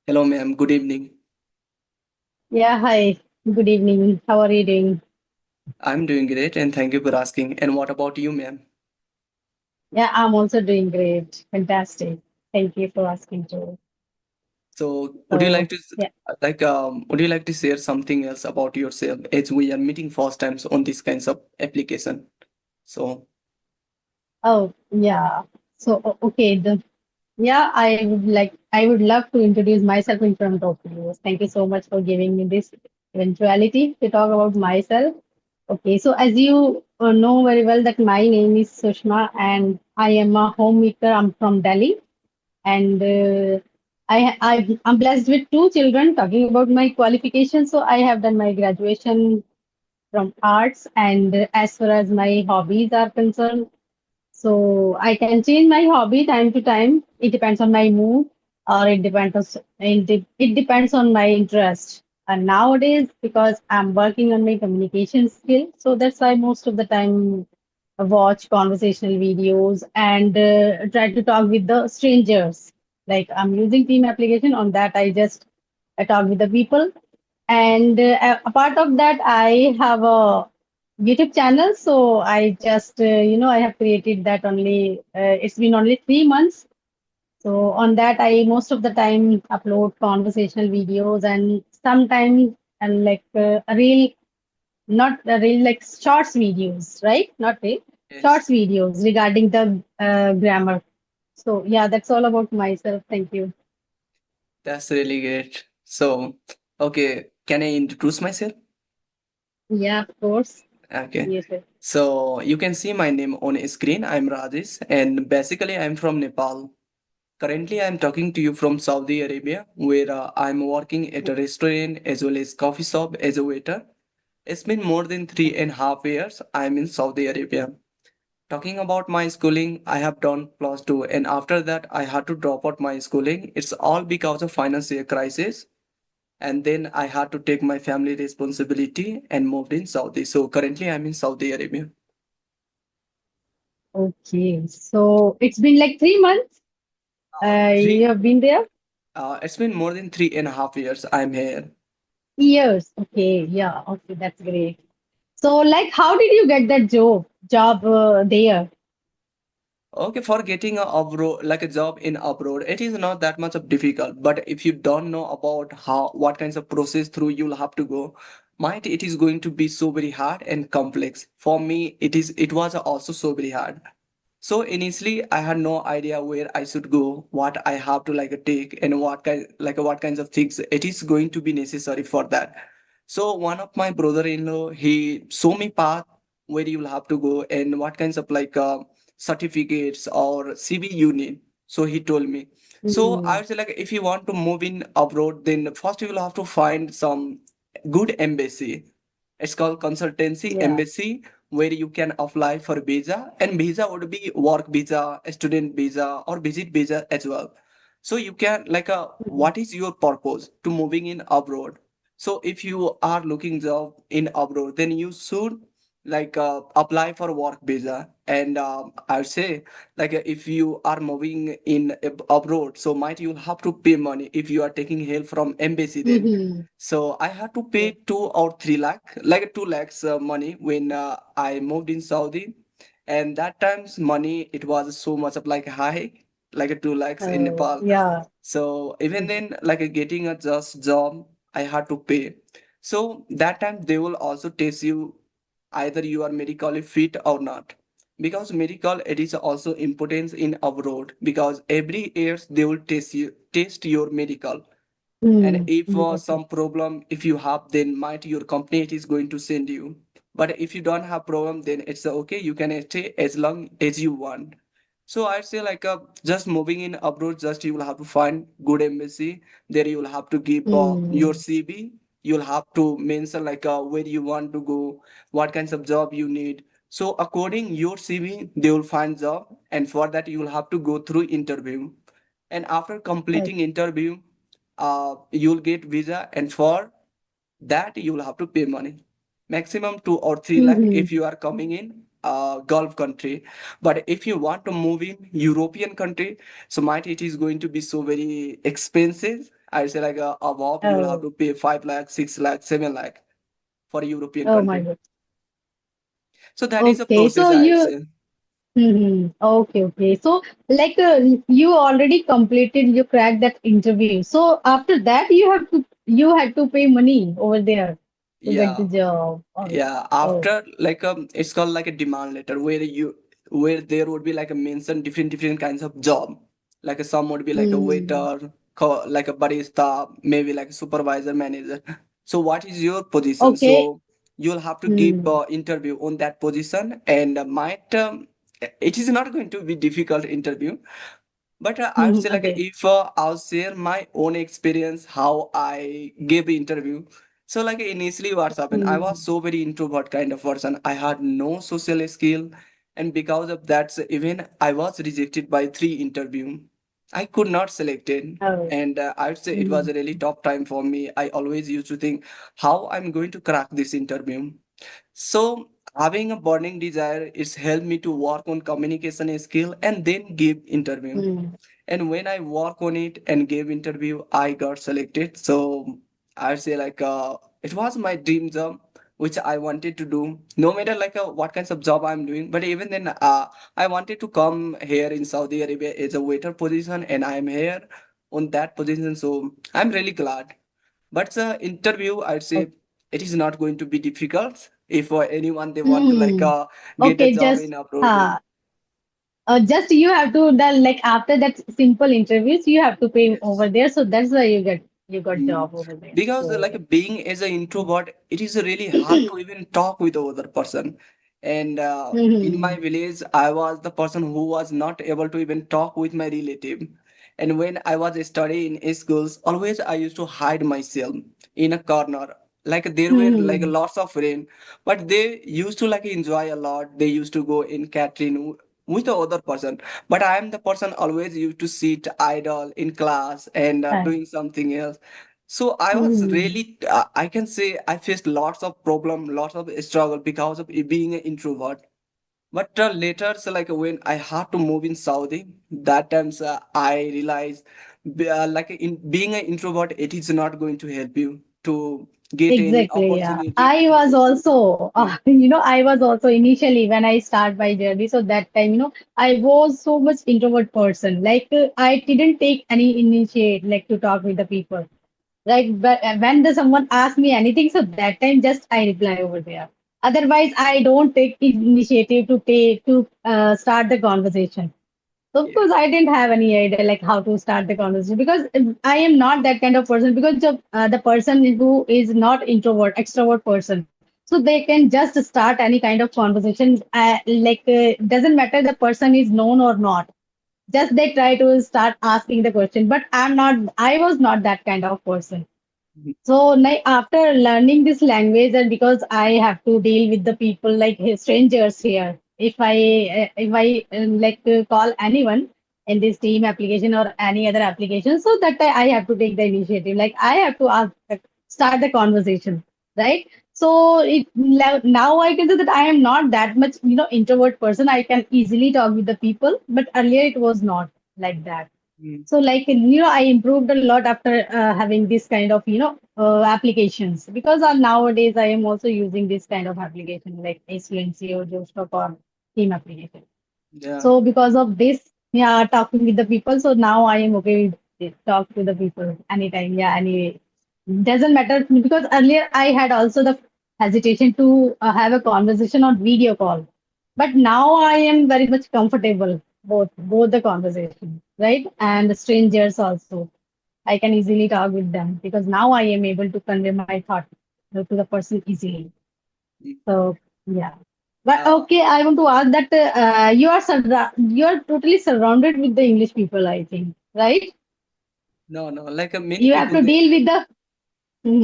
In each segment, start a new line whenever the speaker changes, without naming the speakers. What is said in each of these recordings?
Hello, ma'am. Good evening.
Yeah, hi. Good evening. How are you doing?
I'm doing great and thank you for asking. And what about you, ma'am?
Yeah, I'm also doing great. Fantastic. Thank you for asking too.
So, would you like
So,
to
yeah.
would you like to share something else about yourself as we are meeting first times on these kinds of application? So,
Oh, yeah. So, okay. Yeah, I would love to introduce myself in front of you. Thank you so much for giving me this eventuality to talk about myself. Okay, so as you know very well that my name is Sushma and I am a homemaker. I'm from Delhi. And I'm blessed with two children. Talking about my qualifications, so I have done my graduation from arts, and as far as my hobbies are concerned, so I can change my hobby time to time. It depends on my mood, or it depends on my interest. And nowadays, because I'm working on my communication skill, so that's why most of the time I watch conversational videos and try to talk with the strangers. Like I'm using Team application on that. I talk with the people, and apart of that, I have a YouTube channel, so I have created that only. It's been only 3 months. So on that, I most of the time upload conversational videos and sometimes and like a reel, not a reel like shorts videos, right? Not real
yes,
shorts videos regarding the grammar. So yeah, that's all about myself. Thank you.
that's really great. So, okay, can I introduce myself?
Yeah, of course.
Okay.
Yes, sir.
So, you can see my name on screen. I'm Rajesh, and basically, I'm from Nepal. Currently, I'm talking to you from Saudi Arabia, where I'm working at a restaurant as well as coffee shop as a waiter. It's been more than 3.5 years I'm in Saudi Arabia. Talking about my schooling, I have done plus two, and after that, I had to drop out my schooling. It's all because of financial crisis, and then I had to take my family responsibility and moved in Saudi. So currently, I'm in Saudi Arabia.
Okay, so it's been like 3 months. You
Three.
have been there
It's been more than 3.5 years I'm here.
years. Okay, yeah. Okay, that's great. So, like, how did you get that job there?
Okay, for getting a abroad, like a job in abroad, it is not that much of difficult. But if you don't know about how what kinds of process through you'll have to go, might it is going to be so very hard and complex. For me, it was also so very hard. So initially, I had no idea where I should go, what I have to like take, and what kinds of things it is going to be necessary for that. So one of my brother-in-law, he show me path where you will have to go and what kinds of certificates or CV you need. So he told me. So I
Mm,
was like, if you want to move in abroad, then first you will have to find some good embassy. It's called consultancy
yeah.
embassy where you can apply for visa, and visa would be work visa, student visa, or visit visa as well. So you can
Mm,
what is your purpose to moving in abroad? So if you are looking job in abroad, then you should apply for work visa. And I would say if you are moving in abroad, so might you have to pay money if you are taking help from embassy then.
mm-hmm.
So I had to pay
Yeah.
2 or 3 lakh, like 2 lakhs money when I moved in Saudi. And that time's money, it was so much of like high, like a 2 lakhs in Nepal.
Yeah.
So even
Mhm.
then, like getting a just job, I had to pay. So that time they will also test you either you are medically fit or not. Because medical it is also important in abroad because every years they will test your medical, and
Mm,
if
yes, yes.
some problem if you have, then might your company it is going to send you. But if you don't have problem, then it's okay, you can stay as long as you want. So I'd say just moving in abroad, just you will have to find good embassy. There you will have to give your
Mm,
CV. You'll have to mention where you want to go, what kinds of job you need. So according your CV, they will find job, and for that you will have to go through interview. And after
okay.
completing interview, you'll get visa, and for that you'll have to pay money, maximum 2 or 3 lakh
Mm-hmm.
if you are coming in Gulf country. But if you want to move in European country, so might it is going to be so very expensive. I say like above you will have
Oh,
to pay 5 lakh, 6 lakh, 7 lakh for European
oh my
country.
God.
So that is a
Okay,
process,
so
I'd
you,
say.
okay, okay. So like you already completed, you cracked that interview. So after that, you had to pay money over there to get the
Yeah.
job. Oh,
Yeah,
oh.
after like it's called like a demand letter where there would be like a mention different kinds of job. Like some would be like a
Hmm.
waiter, like a barista, maybe like a supervisor, manager. So what is your position?
Okay.
So you'll have to give
Hmm.
interview on that position, and might it is not going to be difficult interview, but I would say like
Okay.
if I'll share my own experience how I gave the interview. So like initially what's happened, I was
Hmm.
so very introvert kind of person. I had no social skill, and because of that, so even I was rejected by 3 interview. I could not select it,
Oh.
and I would say it was
Hmm.
a really tough time for me. I always used to think how I'm going to crack this interview. So having a burning desire, it's helped me to work on communication skill and then give interview.
Hmm.
And when I work on it and gave interview, I got selected. So I'd say like it was my dream job which I wanted to do, no matter like what kinds of job I'm doing. But even then, I wanted to come here in Saudi Arabia as a waiter position, and I'm here on that position. So I'm really glad. But the interview, I'd say it is not going to be difficult if anyone they want to like
Hmm.
get a
Okay,
job in abroad.
just you have to the like after that simple interviews, you have to pay
Yes.
over there. So that's why you got
Mm.
job over there.
Because
So.
being as an introvert, it is really hard to even talk with the other person. And in my
Hmm.
village, I was the person who was not able to even talk with my relative. And when I was studying in schools, always I used to hide myself in a corner. Like there were like
Hmm.
lots of friends, but they used to like enjoy a lot. They used to go in catering with the other person. But I am the person always used to sit idle in class and
Right.
doing something else. So I was
Hmm.
really, I can say I faced lots of problem, lots of struggle because of being an introvert. But later, so like when I had to move in Saudi, that times I realized, like in being an introvert, it is not going to help you to get any
Exactly, yeah.
opportunity
I
in
was
other
also,
country.
I was also initially when I start my journey. So that time, I was so much introvert person. Like I didn't take any initiate like to talk with the people. Like, but when the someone asks me anything, so that time just I reply over there. Otherwise, I don't take initiative to start the conversation. So of course,
Yes.
I didn't have any idea like how to start the conversation because I am not that kind of person. Because the person who is not introvert, extrovert person, so they can just start any kind of conversation. Doesn't matter the person is known or not. Just they try to start asking the question. But I'm not. I was not that kind of person. So like after learning this language, and because I have to deal with the people like strangers here, if I call anyone in this team application or any other application, so that I have to take the initiative. Like I have to ask, start the conversation, right? So now I can say that I am not that much introvert person. I can easily talk with the people, but earlier it was not like that.
Mm.
So, like, I improved a lot after having this kind of, applications because nowadays I am also using this kind of application like Fluency or Jostock or Team application.
Yeah.
So, because of this, yeah, talking with the people. So now I am okay with it, talk to the people anytime. Yeah, anyway, doesn't matter because earlier I had also the hesitation to have a conversation on video call, but now I am very much comfortable both the conversation, right? And the strangers also. I can easily talk with them because now I am able to convey my thought to the person easily.
Mm.
So yeah. But
Uh,
okay, I want to ask that you are totally surrounded with the English people, I think, right?
no, no, like many
You have
people
to
they
deal with the.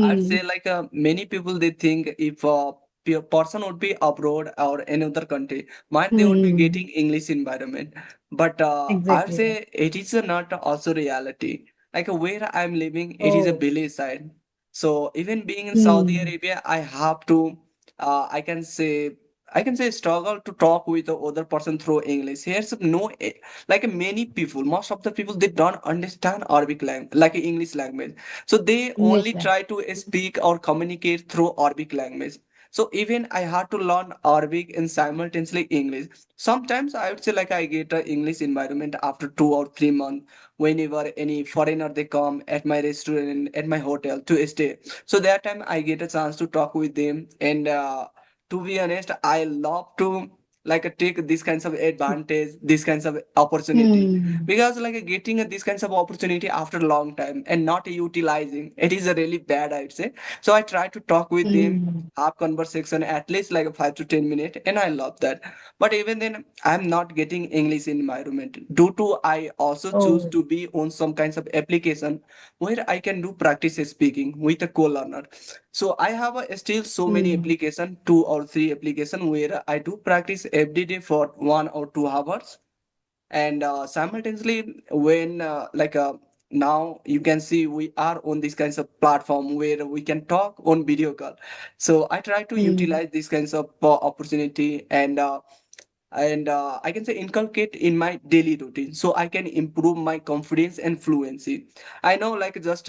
I'd
Mhm.
say like many people they think if a person would be abroad or another country, might they would be
Hmm.
getting English environment. But I'd
Exactly.
say it is not also reality. Like where I'm living, it is a
Oh.
village side. So even being in Saudi
Hmm.
Arabia, I have to, I can say, I can say struggle to talk with the other person through English. Here's no like many people, most of the people they don't understand Arabic language like English language. So they
English
only
language.
try to speak or communicate through Arabic language. So even I had to learn Arabic and simultaneously English. Sometimes I would say like I get a English environment after 2 or 3 months whenever any foreigner they come at my restaurant at my hotel to stay. So that time I get a chance to talk with them and to be honest, I love to like take these kinds of advantage, these kinds of opportunity
Hmm.
because like getting these kinds of opportunity after a long time and not utilizing it is a really bad, I'd say. So I try to talk with them,
Hmm.
have conversation at least like 5 to 10 minutes, and I love that. But even then, I'm not getting English environment due to I also choose
Oh.
to be on some kinds of application where I can do practice speaking with a co-learner. So I have still so many
Hmm.
application, 2 or 3 application where I do practice every day for 1 or 2 hours, and simultaneously when now you can see we are on these kinds of platform where we can talk on video call. So I try to
Hmm.
utilize these kinds of opportunity and I can say inculcate in my daily routine so I can improve my confidence and fluency. I know like just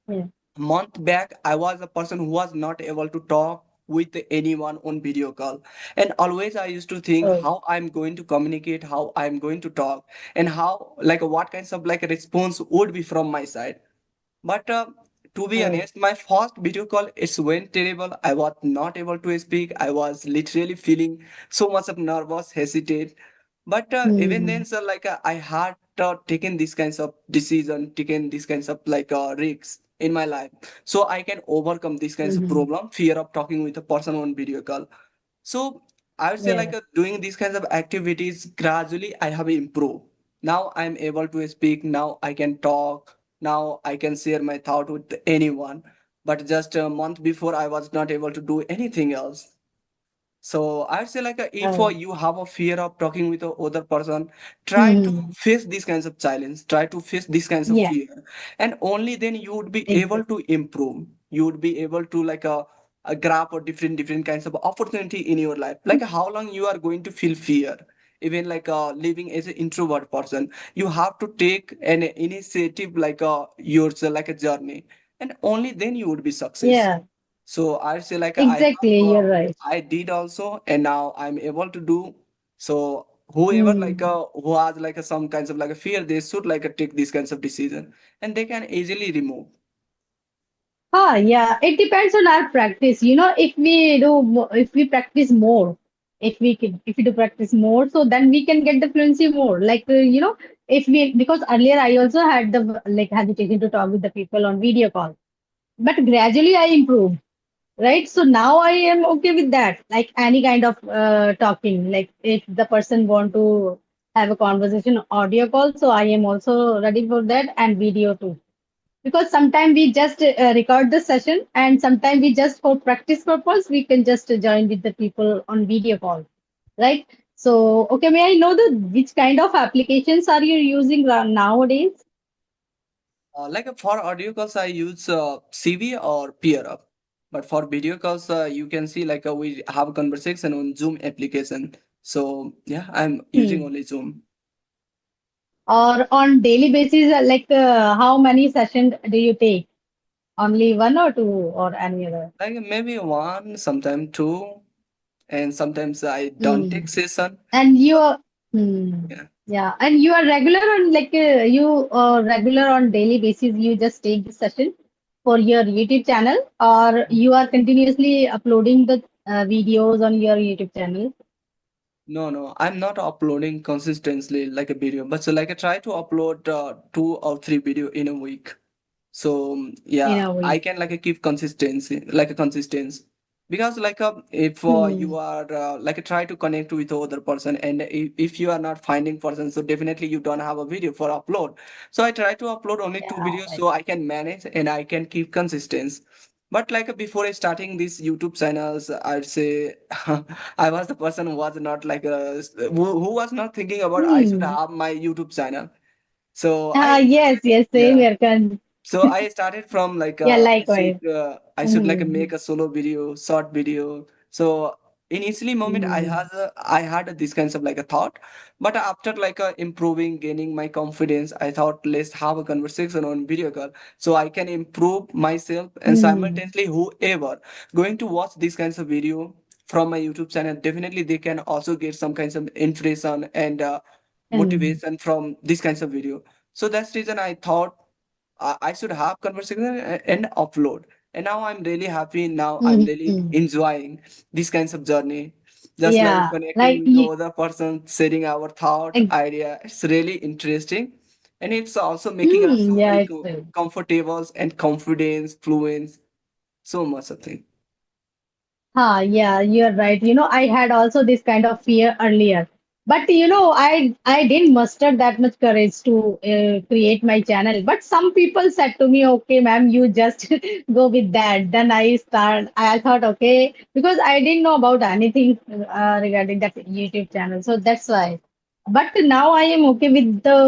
Yeah.
month back I was a person who was not able to talk with anyone on video call, and always I used to think
Oh.
how I'm going to communicate, how I'm going to talk, and how like what kinds of like response would be from my side. But to be
Oh.
honest, my first video call it went terrible. I was not able to speak. I was literally feeling so much of nervous, hesitate. But even
Hmm.
then, sir, like I had taken these kinds of decision, taken these kinds of like risks in my life, so I can overcome these kinds of
Hmm.
problem, fear of talking with a person on video call. So I would say
Yeah.
like doing these kinds of activities gradually I have improved. Now I'm able to speak. Now I can talk. Now I can share my thought with anyone. But just a month before I was not able to do anything else. So I'd say like if
Oh.
you have a fear of talking with a other person, try to
Hmm.
face these kinds of challenge, try to face these kinds of
Yeah.
fear, and only then you would be able
Exactly.
to improve. You would be able to like grab a different kinds of opportunity in your life. Like how long you are going to feel fear, even like living as an introvert person, you have to take an initiative like yourself like a journey, and only then you would be success.
Yeah.
So I say like
Exactly. You're right.
I did also, and now I'm able to do. So whoever like
Hmm.
who has like some kinds of like a fear, they should like take these kinds of decision, and they can easily remove.
Ah, yeah, it depends on our practice. If we practice more, if we do practice more, so then we can get the fluency more. If we, because earlier I also had the like hesitation to talk with the people on video call, but gradually I improved, right? So now I am okay with that. Like any kind of talking, like if the person want to have a conversation audio call, so I am also ready for that, and video too, because sometimes we just record the session, and sometimes we just for practice purpose we can just join with the people on video call, right? So okay, may I know the which kind of applications are you using nowadays?
Like for audio calls, I use CV or Peer Up, but for video calls, you can see like we have a conversation on Zoom application. So yeah, I'm using
Hmm.
only Zoom.
Or on daily basis, how many sessions do you take? Only one or two or any other?
Like maybe one, sometimes two, and sometimes I don't
Hmm.
take session.
And you
So
are, hmm,
yeah.
yeah, and you are regular on regular on daily basis. You just take the session for your YouTube channel, or you are continuously uploading the videos on your YouTube channel
No, no, I'm not uploading consistently like a video, but so like I try to upload 2 or 3 video in a week. So
in
yeah,
a
I
week.
can like keep consistency, like a consistency, because like if you
Hmm.
are like try to connect with other person, and if you are not finding person, so definitely you don't have a video for upload. So I try to upload only two
Yeah,
videos
right.
so I can manage and I can keep consistency. But like before starting these YouTube channels, I'd say I was the person who was not like who was not thinking about I should
Hmm.
have my YouTube channel. So
Ah, yes, yes, same
yeah.
here.
So I started from like
Yeah,
I should
likewise.
I should like
Hmm.
make a solo video, short video. So initially moment
Mm.
I had this kinds of like a thought, but after like improving, gaining my confidence, I thought let's have a conversation on video call so I can improve myself, and
Mm.
simultaneously whoever going to watch these kinds of video from my YouTube channel, definitely they can also get some kinds of inspiration and
Mm.
motivation from these kinds of video. So that's the reason I thought I should have conversation and upload. And now I'm really happy. Now I'm really
Mm.
enjoying these kinds of journey. Just like
Yeah,
connecting
like
with the
you,
other person, sharing our thought,
ex-
idea. It's really interesting. And it's also making us so
yeah,
very
it's true.
comfortable and confidence, fluence, so much of thing.
Yeah, you're right. I had also this kind of fear earlier. But I didn't muster that much courage to create my channel. But some people said to me, "Okay, ma'am, you just go with that." Then I thought, okay, because I didn't know about anything regarding that YouTube channel. So that's why. But now I am okay with the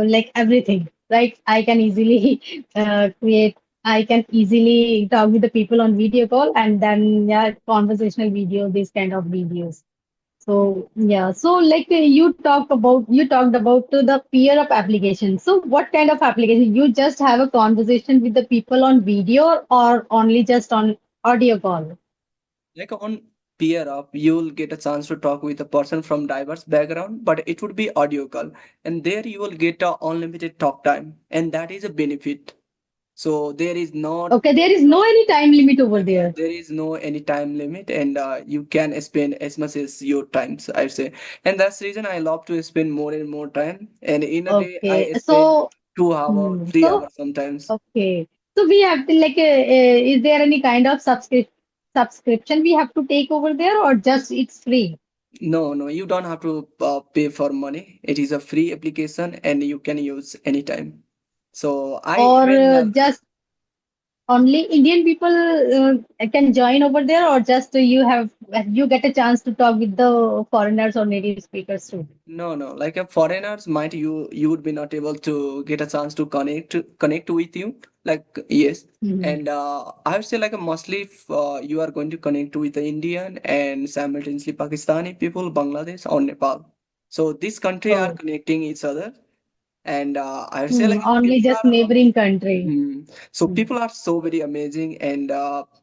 like everything, right? I can easily create. I can easily talk with the people on video call, and then yeah, conversational video, these kind of videos. So yeah, so like you talked about the peer up application. So what kind of application? You just have a conversation with the people on video or only just on audio call?
Like on peer up, you'll get a chance to talk with a person from diverse background, but it would be audio call. And there you will get a unlimited talk time. And that is a benefit. So there is not
Okay, there is no any time limit over there.
there is no any time limit, and you can spend as much as your times, I say. And that's the reason I love to spend more and more time. And in a day,
Okay,
I spend
so
2 hours,
hmm,
three
so
hours sometimes.
okay. So we have to like, is there any kind of subscription we have to take over there, or just it's free,
No, no, you don't have to pay for money. It is a free application, and you can use anytime. So I
or
even
just only Indian people can join over there, or just you get a chance to talk with the foreigners or native speakers too?
no, no. Like a foreigners might you would be not able to get a chance to connect with you. Like yes,
Hmm.
and I would say like a mostly if, you are going to connect with the Indian and simultaneously Pakistani people, Bangladesh or Nepal. So this country are
Oh,
connecting each other, and I would say like
only
people
just
are
neighboring country.
so
Hmm.
people are so very amazing, and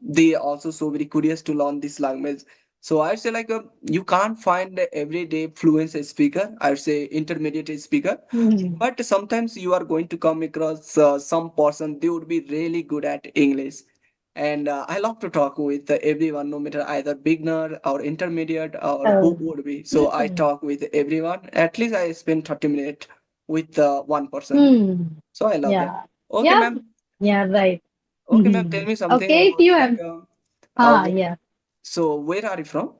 they also so very curious to learn this language. So I would say like you can't find a everyday fluent speaker. I would say intermediate speaker,
Hmm.
but sometimes you are going to come across some person they would be really good at English. And I love to talk with everyone, no matter either beginner or intermediate or who
Oh.
would be. So I
Hmm.
talk with everyone. At least I spend 30 minutes with one person.
Hmm.
So I love that.
Yeah.
Okay,
Yeah.
ma'am.
Yeah. Right.
Okay, ma'am. Tell me something
Okay. If
about
you
like
have, yeah.
so where are you from?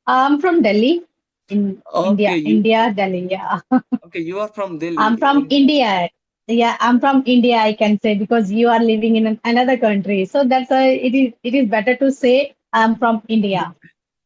I'm from Delhi, in
Okay,
India.
you
India, Delhi. Yeah.
okay, you are from
I'm
Delhi.
from
And
India. Yeah, I'm from India, I can say, because you are living in another country. So that's why it is better to say I'm from India.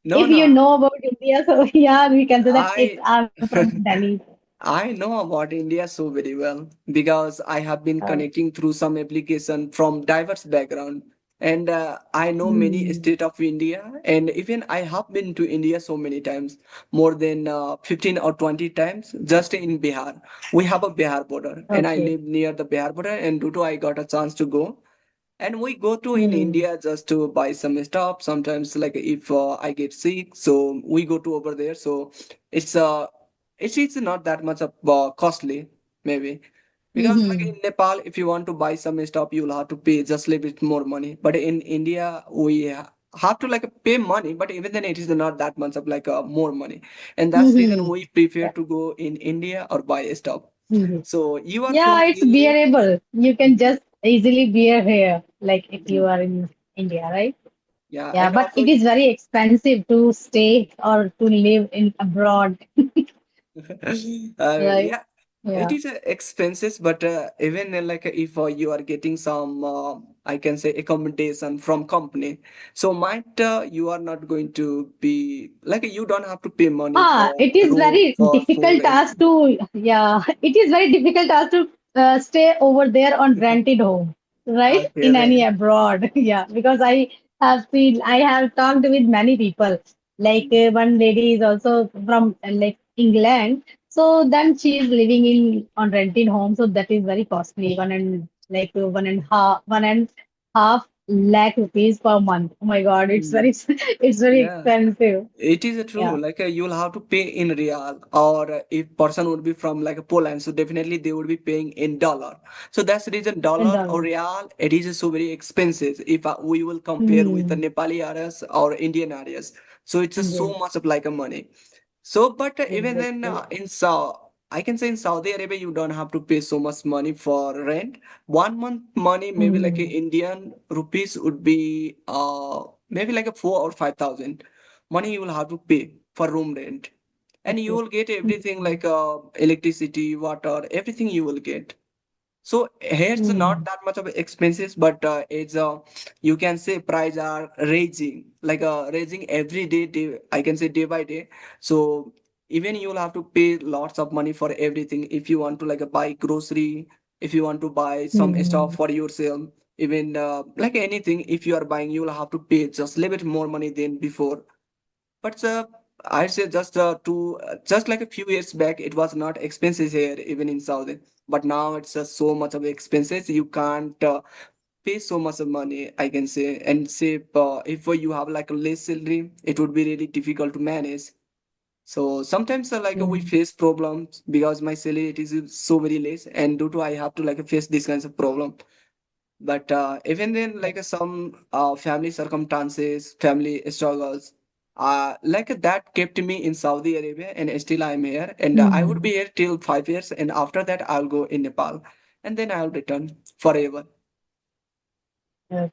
no,
If you
no,
know about India, so yeah, we can say that it's
I
I'm from Delhi.
I know about India so very well because I have been
Uh,
connecting through some application from diverse background, and I know many
hmm,
state of India, and even I have been to India so many times, more than 15 or 20 times just in Bihar. We have a Bihar border, and I
okay.
live near the Bihar border, and due to I got a chance to go. And we go to in
Hmm,
India just to buy some stuff. Sometimes, like if I get sick, so we go to over there. So it's it's not that much of costly, maybe, because like
hmm,
in Nepal, if you want to buy some stuff, you'll have to pay just a little bit more money. But in India, we have to like pay money, but even then it is not that much of like more money, and that's the reason
hmm.
we prefer
Yeah.
to go in India or buy stuff.
Hmm.
So you are
Yeah,
from
it's
Delhi.
bearable. You can
Mhm,
just easily bear here, like if you
mhm.
are in India, right?
Yeah,
Yeah,
and
but
also
it is very expensive to stay or to live in abroad, right?
yeah, it
Yeah.
is expenses, but even like if you are getting some, I can say accommodation from company, so might you are not going to be like you don't have to pay money for
It is
room,
very
for food,
difficult task
anything.
to, yeah, it is very difficult task to stay over there on rented home, right?
Okay,
In any
right.
abroad. Yeah, because I have seen, I have talked with many people. Like one lady is also from like England. So then she is living in on rented home. So that is very costly. One and half lakh rupees per month. Oh my God, it's
Mm.
very it's very
Yeah.
expensive.
It is true.
Yeah,
Like you'll have to pay in real, or if person would be from like Poland, so definitely they would be paying in dollar. So that's the reason
and
dollar or
dollars.
real it is so very expensive if we will compare with the
Hmm.
Nepali areas or Indian areas. So it's so
Yes,
much of like a money. So, but even then,
exactly.
I can say in Saudi Arabia, you don't have to pay so much money for rent. 1 month money, maybe like a
Hmm.
Indian rupees would be maybe like a 4 or 5 thousand money you will have to pay for room rent, and you
Okay.
will get everything
Hmm.
like electricity, water, everything you will get. So here it's not
Hmm.
that much of expenses, but it's you can say price are raising, like raising every day, I can say day by day. So even you'll have to pay lots of money for everything if you want to like buy grocery, if you want to buy some stuff
Hmm.
for yourself, even like anything. If you are buying, you'll have to pay just a little bit more money than before. But I'd say just like a few years back, it was not expensive here, even in Saudi. But now it's just so much of expenses. You can't pay so much of money, I can say. And say if you have like a less salary, it would be really difficult to manage. So sometimes like we
Hmm.
face problems because my salary it is so very less, and due to I have to like face these kinds of problem. But even then, like some family circumstances, family struggles, like that kept me in Saudi Arabia, and still I'm here, and I would
Hmm.
be here till 5 years, and after that I'll go in Nepal, and then I'll return forever.
Okay.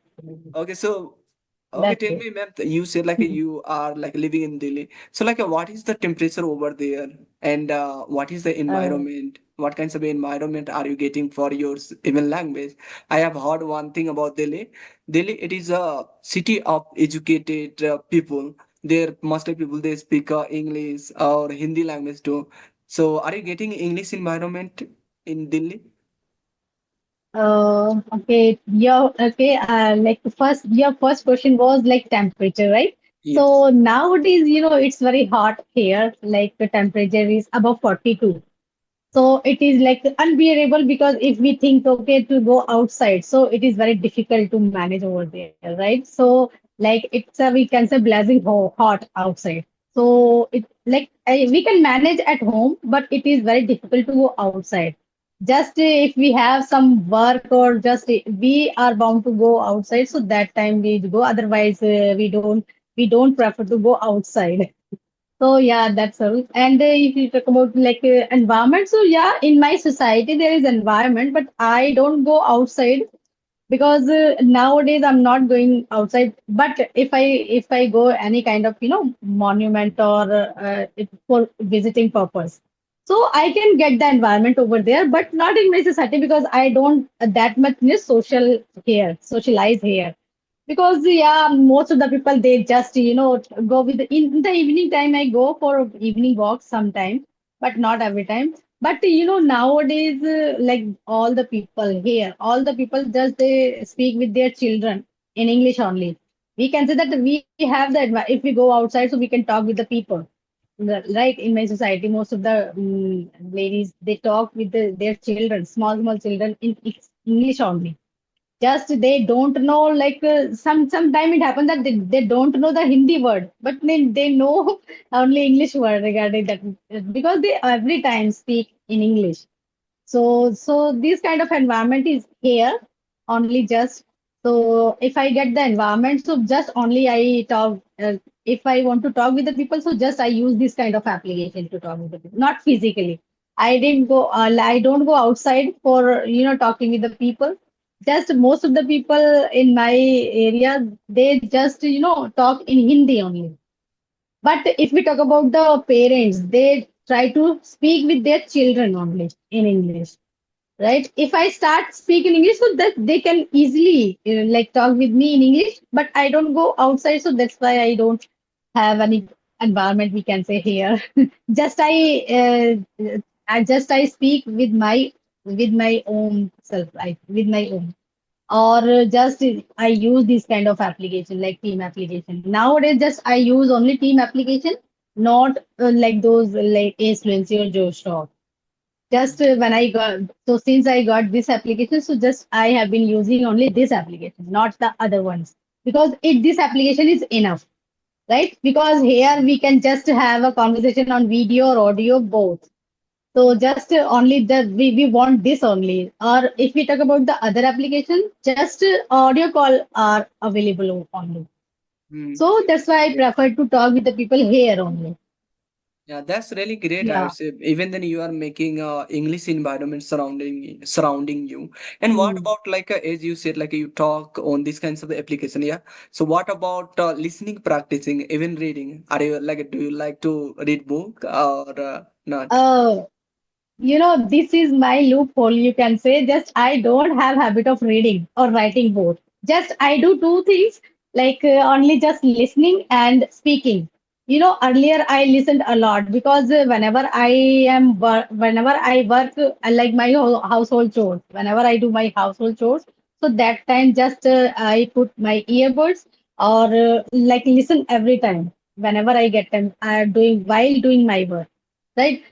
Okay, so okay,
That's
tell
it.
me, ma'am, you said like you are like living in Delhi. So like, what is the temperature over there, and what is the
Uh,
environment? What kinds of environment are you getting for your even language? I have heard one thing about Delhi. Delhi, it is a city of educated people. There mostly people they speak English or Hindi language too. So are you getting English environment in Delhi?
okay. Like your first question was like temperature, right?
Yes.
So nowadays, it's very hot here. Like the temperature is above 42. So it is like unbearable because if we think, okay, to go outside, so it is very difficult to manage over there, right? So like we can say blazing hot outside. So we can manage at home, but it is very difficult to go outside. Just if we have some work or just we are bound to go outside, so that time we go. Otherwise, we don't prefer to go outside. So yeah, that's all. And if you talk about like environment, so yeah, in my society there is environment, but I don't go outside because nowadays I'm not going outside. But if I go any kind of monument or for visiting purpose, so I can get the environment over there, but not in my society because I don't that much socialize here because yeah, most of the people they just go with in the evening time. I go for evening walks sometime, but not every time. But nowadays, like all the people just they speak with their children in English only. We can say that we have the if we go outside, so we can talk with the people. Right in my society, most of the ladies they talk with their children, small children in English only. Just they don't know like sometime it happens that they don't know the Hindi word, but they know only English word regarding that because they every time speak in English. So this kind of environment is here only just. So if I get the environment, so just only I talk. If I want to talk with the people, so just I use this kind of application to talk with the people, not physically. I didn't go. I don't go outside for talking with the people. Just most of the people in my area, they just talk in Hindi only. But if we talk about the parents, they try to speak with their children only in English, right? If I start speaking English, so that they can easily like talk with me in English, but I don't go outside, so that's why I don't have any environment. We can say here, just I speak with my own self, right? With my own. or just I use this kind of application like team application. Nowadays, just I use only team application, not like those like Ace Fluency or Joe. Just when I got, so since I got this application, so just I have been using only this application, not the other ones, because this application is enough, right? Because here we can just have a conversation on video or audio both. So just only we want this only. Or if we talk about the other application, just audio call are available only.
Mm.
So that's why I
Yeah.
prefer to talk with the people here only.
Yeah, that's really great, I would
Yeah.
say. Even then you are making English environment surrounding you. And what
Hmm.
about like as you said, like you talk on these kinds of application, yeah. So what about listening, practicing, even reading? Are you like do you like to read book or not?
Uh, this is my loophole, you can say. Just I don't have habit of reading or writing both. Just I do two things, like only just listening and speaking. Earlier I listened a lot because whenever I work, like my household chores, whenever I do my household chores, so that time just I put my earbuds or like listen every time whenever I get time doing while doing my work, right?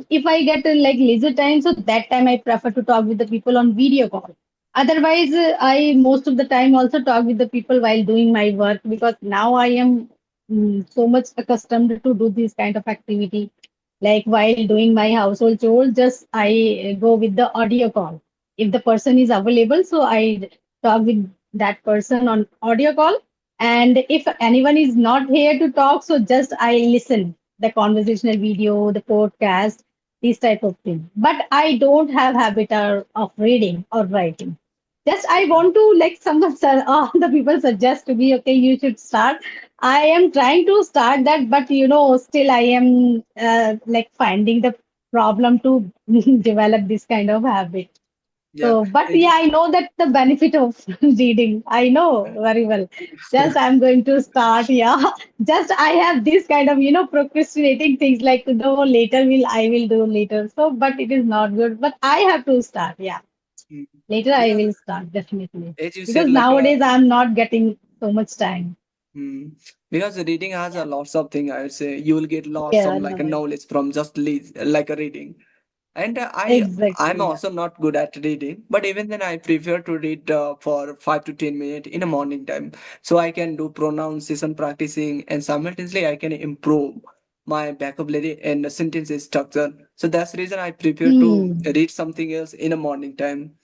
If I get like leisure time, so that time I prefer to talk with the people on video call. Otherwise, I most of the time also talk with the people while doing my work, because now I am so much accustomed to do this kind of activity. Like while doing my household chores, just I go with the audio call. If the person is available, so I talk with that person on audio call. And if anyone is not here to talk, so just I listen the conversational video, the podcast, these type of thing. But I don't have habit of reading or writing. Just I
Yeah.
want to like someone the people suggest to me, okay, you should start. I am trying to start that, but still I am like finding the problem to develop this kind of habit.
Yeah,
So, but
it
yeah,
is.
I know that the benefit of reading. I know very well. Just I'm going to start. Yeah, just I have this kind of procrastinating things like no later I will do later. So, but it is not good. But I have to start. Yeah,
Mm.
later I
Because
will start definitely,
as you said,
because
like
nowadays I'm not getting so much time.
mm, because reading has a
Yeah.
lots of thing. I would say you will get lots of
Yeah.
like a
No.
knowledge from just like a reading. And I'm
Exactly. Yeah.
also not good at reading, but even then I prefer to read for 5 to 10 minutes in the morning time, so I can do pronunciation practicing, and simultaneously I can improve my vocabulary and the sentence structure. So that's the reason I prefer to
Hmm.
read something else in the morning time.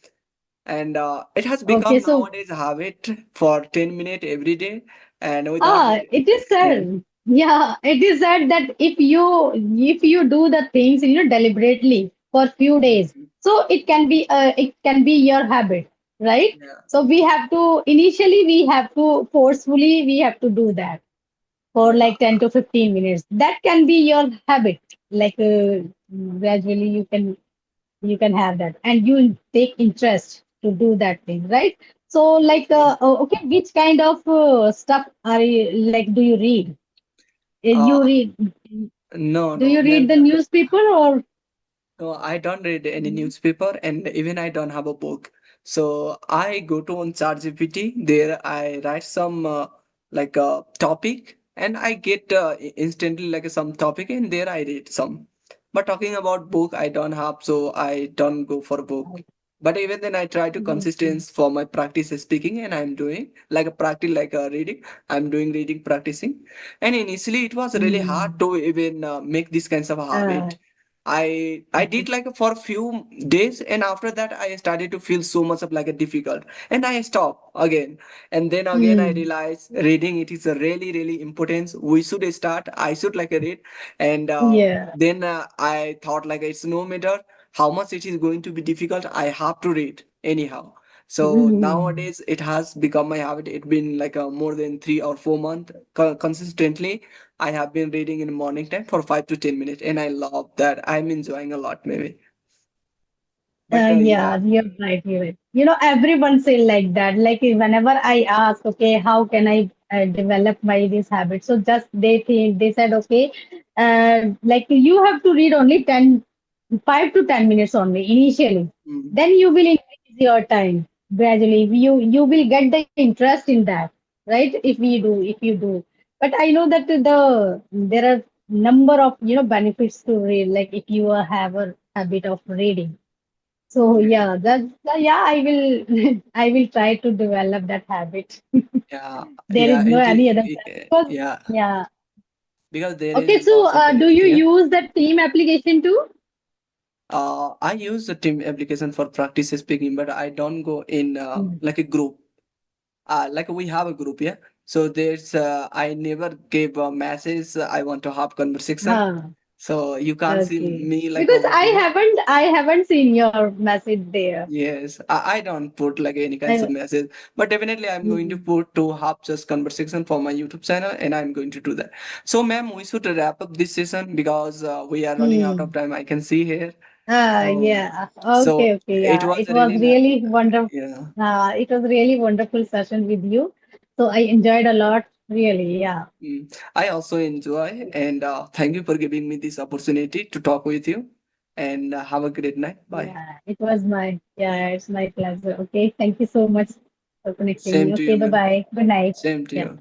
And it has
Okay.
become
So
nowadays a habit for 10 minutes every day, and without it,
It is
yeah,
said. Yeah, it is said that if you do the things deliberately for few days, so it can be your habit, right?
yeah,
So we have to forcefully we have to do that for
yeah.
like 10 to 15 minutes. That can be your habit. Like gradually you can have that, and you take interest to do that thing, right? So like
Okay.
okay, which kind of stuff are you like do you read?
Uh,
You read
no,
Do
no,
you read the
never.
newspaper or
No, I don't read any newspaper, and even I don't have a book. So I go to on ChatGPT. There I write some like a topic, and I get instantly like some topic, and there I read some. But talking about book, I don't have, so I don't go for book. But even then, I try to
Mhm.
consistence for my practice speaking, and I'm doing like a practice like a reading. I'm doing reading practicing, and initially it was really hard
Mm.
to even make this kinds of a
uh,
habit. I did like for a few days, and after that I started to feel so much of like a difficult, and I stopped again. And then again I
mm.
realized reading it is a really important. We should start. I should like a read, and
Yeah.
then I thought like it's no matter how much it is going to be difficult. I have to read anyhow. So
Mhm.
nowadays it has become my habit. It's been like more than 3 or 4 months consistently. I have been reading in the morning time for 5 to 10 minutes, and I love that. I'm enjoying a lot, maybe. But yeah,
Yeah, you're right. You're right. Everyone say like that. Like whenever I ask, okay, how can I develop my this habit? So just they said, okay, like you have to read only 5 to 10 minutes only initially.
mm,
Then you will increase your time. gradually you will get the interest in that, right? If you do, but I know that there are number of benefits to read, like if you have a habit of reading. So
Yeah,
yeah, yeah, I will I will try to develop that habit.
yeah,
There is
yeah.
no any other plan because
Yeah,
yeah.
because there is
Okay, so
lots of
do
benefit
you
here.
use that team application too?
I use the team application for practice speaking, but I don't go in
Mm.
like a group. Like we have a group, yeah. So there's I never gave a message. I want to have conversation.
Huh.
So you can't see
Okay.
me like
Because
over there.
I haven't seen your message there.
Yes, I don't put like any kinds of
I,
message, but definitely I'm going to
mm,
put to have just conversation for my YouTube channel, and I'm going to do that. So, ma'am, we should wrap up this session because we are running out of
mm.
time. I can see here. So,
Yeah.
so
Okay.
it
Yeah.
was
It was
really
really wonderful.
yeah.
It was really wonderful session with you. So I enjoyed a lot. Really. Yeah.
I also enjoy, and thank you for giving me this opportunity to talk with you. And have a great night. Bye.
Yeah. It's my pleasure. Okay. Thank you so much for connecting me.
Same to
Okay.
you,
Bye
ma'am.
bye. Good night.
Same to
Yeah.
you.